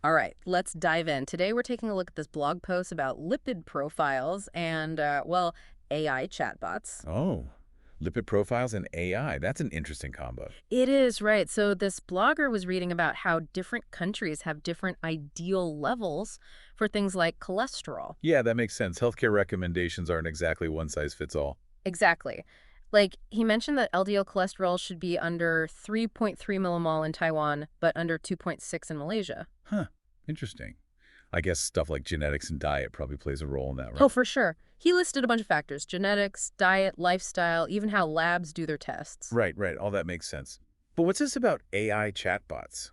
All right, let's dive in. Today we're taking a look at this blog post about lipid profiles and, well, AI chatbots. Oh, lipid profiles and AI. That's an interesting combo. It is, right. So this blogger was reading about how different countries have different ideal levels for things like cholesterol. Yeah, that makes sense. Healthcare recommendations aren't exactly one size fits all. Exactly. Like, he mentioned that LDL cholesterol should be under 3.3 millimole in Taiwan, but under 2.6 in Malaysia. Huh, interesting. I guess stuff like genetics and diet probably plays a role in that, right? Oh, for sure. He listed a bunch of factors: genetics, diet, lifestyle, even how labs do their tests. Right, right. All that makes sense. But what's this about AI chatbots?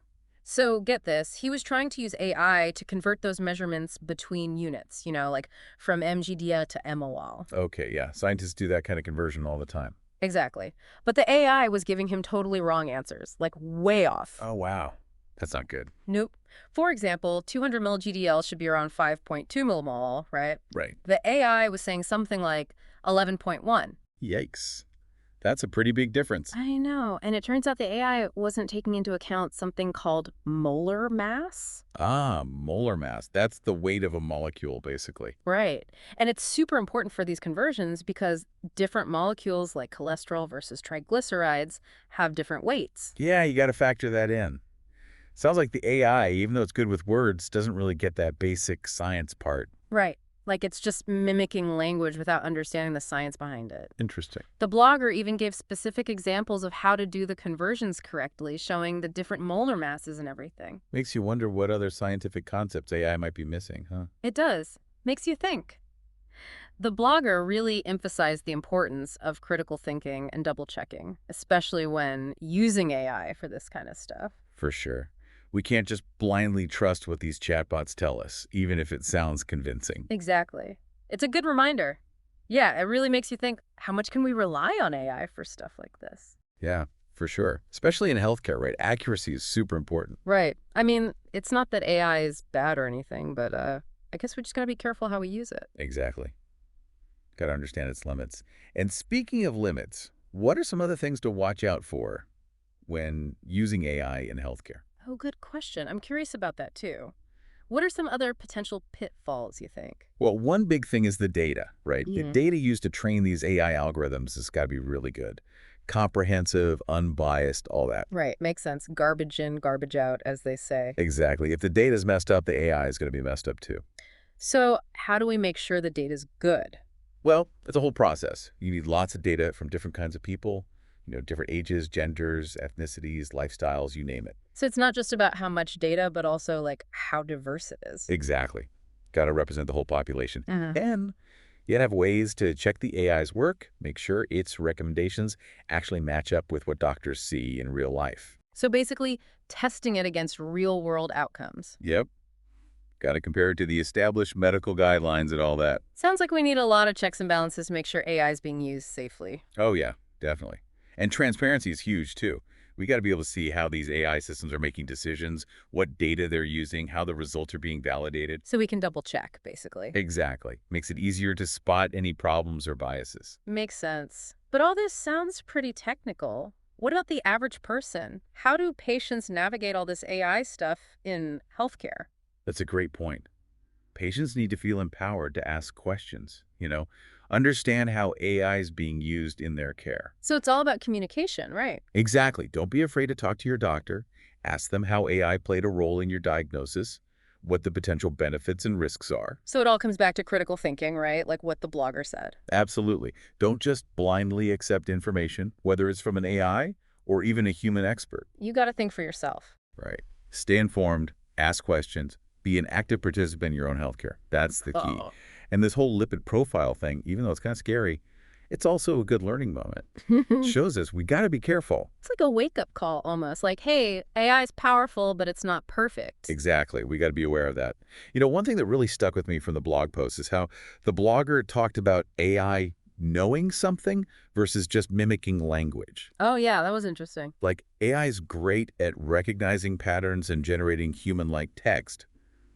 So get this, he was trying to use AI to convert those measurements between units, like from mgdia to mmol. Okay, yeah. Scientists do that kind of conversion all the time. Exactly. But the AI was giving him totally wrong answers, like way off. Oh, wow. That's not good. Nope. For example, 200 ml GDL should be around 5.2 millimole, right? Right. The AI was saying something like 11.1. Yikes. That's a pretty big difference. I know. And it turns out the AI wasn't taking into account something called molar mass. Ah, molar mass. That's the weight of a molecule, basically. Right. And it's super important for these conversions because different molecules like cholesterol versus triglycerides have different weights. Yeah, you got to factor that in. Sounds like the AI, even though it's good with words, doesn't really get that basic science part. Right. Like it's just mimicking language without understanding the science behind it. Interesting. The blogger even gave specific examples of how to do the conversions correctly, showing the different molar masses and everything. Makes you wonder what other scientific concepts AI might be missing, huh? It does. Makes you think. The blogger really emphasized the importance of critical thinking and double checking, especially when using AI for this kind of stuff. For sure. We can't just blindly trust what these chatbots tell us, even if it sounds convincing. Exactly. It's a good reminder. Yeah, it really makes you think, how much can we rely on AI for stuff like this? Yeah, for sure. Especially in healthcare, right? Accuracy is super important. Right. I mean, it's not that AI is bad or anything, but I guess we just gotta be careful how we use it. Exactly. Got to understand its limits. And speaking of limits, what are some other things to watch out for when using AI in healthcare? Oh, good question. I'm curious about that too. What are some other potential pitfalls, you think? Well, one big thing is the data, right? The Yeah. data used to train these AI algorithms has got to be really good. Comprehensive, unbiased, all that. Right, makes sense. Garbage in, garbage out, as they say. Exactly. If the data's messed up, the AI is going to be messed up too. So, how do we make sure the data's good? Well, it's a whole process. You need lots of data from different kinds of people, different ages, genders, ethnicities, lifestyles, you name it. So it's not just about how much data, but also like how diverse it is. Exactly. Got to represent the whole population. Uh-huh. And you have ways to check the AI's work, make sure its recommendations actually match up with what doctors see in real life. So basically, testing it against real world outcomes. Yep. Got to compare it to the established medical guidelines and all that. Sounds like we need a lot of checks and balances to make sure AI is being used safely. Oh, yeah, definitely. And transparency is huge, too. We got to be able to see how these AI systems are making decisions, what data they're using, how the results are being validated. So we can double check, basically. Exactly. Makes it easier to spot any problems or biases. Makes sense. But all this sounds pretty technical. What about the average person? How do patients navigate all this AI stuff in healthcare? That's a great point. Patients need to feel empowered to ask questions, understand how AI is being used in their care. So it's all about communication, right? Exactly. Don't be afraid to talk to your doctor. Ask them how AI played a role in your diagnosis, what the potential benefits and risks are. So it all comes back to critical thinking, right? Like what the blogger said. Absolutely. Don't just blindly accept information, whether it's from an AI or even a human expert. You got to think for yourself. Right. Stay informed, ask questions, be an active participant in your own healthcare. That's the key. Oh. And this whole lipid profile thing, even though it's kind of scary, it's also a good learning moment. It shows us we got to be careful. It's like a wake-up call almost. Like, hey, AI is powerful, but it's not perfect. Exactly. We got to be aware of that. One thing that really stuck with me from the blog post is how the blogger talked about AI knowing something versus just mimicking language. Oh, yeah, that was interesting. Like AI is great at recognizing patterns and generating human-like text,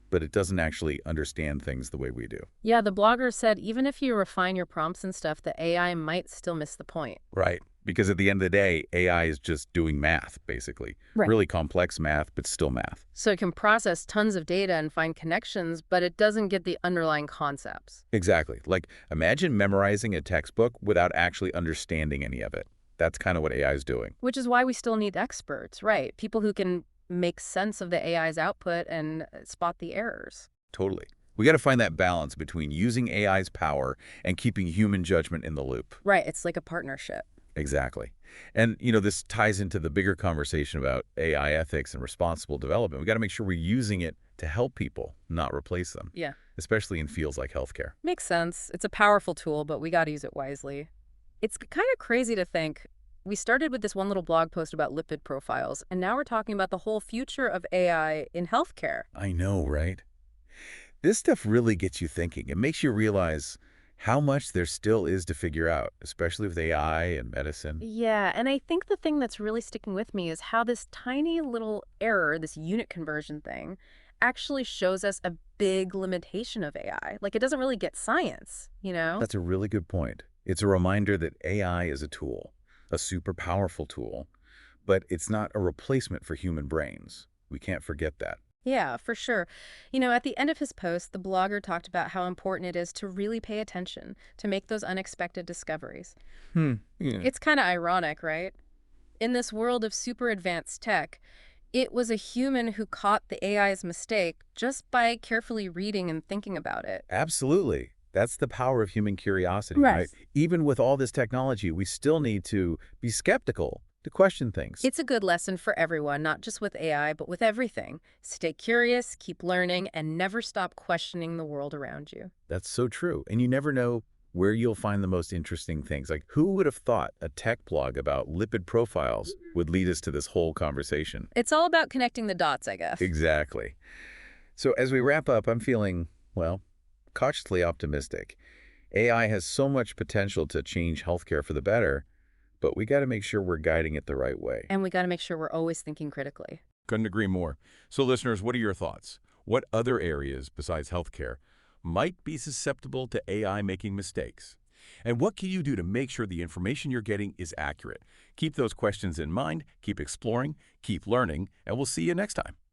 but it doesn't actually understand things the way we do. Yeah, the blogger said even if you refine your prompts and stuff, the AI might still miss the point. Right. Because at the end of the day, AI is just doing math, basically. Right. Really complex math, but still math. So it can process tons of data and find connections, but it doesn't get the underlying concepts. Exactly. Like, imagine memorizing a textbook without actually understanding any of it. That's kind of what AI is doing. Which is why we still need experts, right? People who can make sense of the AI's output and spot the errors. Totally. We got to find that balance between using AI's power and keeping human judgment in the loop. Right, it's like a partnership. Exactly. And, this ties into the bigger conversation about AI ethics and responsible development. We got to make sure we're using it to help people, not replace them, Yeah. especially in fields like healthcare. Makes sense. It's a powerful tool, but we got to use it wisely. It's kind of crazy to think we started with this one little blog post about lipid profiles, and now we're talking about the whole future of AI in healthcare. I know, right? This stuff really gets you thinking. It makes you realize how much there still is to figure out, especially with AI and medicine. Yeah, and I think the thing that's really sticking with me is how this tiny little error, this unit conversion thing, actually shows us a big limitation of AI. Like, it doesn't really get science, you know? That's a really good point. It's a reminder that AI is a tool, a super powerful tool, but it's not a replacement for human brains. We can't forget that. Yeah, for sure. At the end of his post, the blogger talked about how important it is to really pay attention, to make those unexpected discoveries. Yeah. It's kind of ironic, right? In this world of super advanced tech, it was a human who caught the AI's mistake just by carefully reading and thinking about it. Absolutely. That's the power of human curiosity, Right. right? Even with all this technology, we still need to be skeptical, to question things. It's a good lesson for everyone, not just with AI, but with everything. Stay curious, keep learning, and never stop questioning the world around you. That's so true. And you never know where you'll find the most interesting things. Like, who would have thought a tech blog about lipid profiles would lead us to this whole conversation? It's all about connecting the dots, I guess. Exactly. So as we wrap up, I'm feeling, well, cautiously optimistic. AI has so much potential to change healthcare for the better, but we got to make sure we're guiding it the right way. And we got to make sure we're always thinking critically. Couldn't agree more. So listeners, what are your thoughts? What other areas besides healthcare might be susceptible to AI making mistakes? And what can you do to make sure the information you're getting is accurate? Keep those questions in mind, keep exploring, keep learning, and we'll see you next time.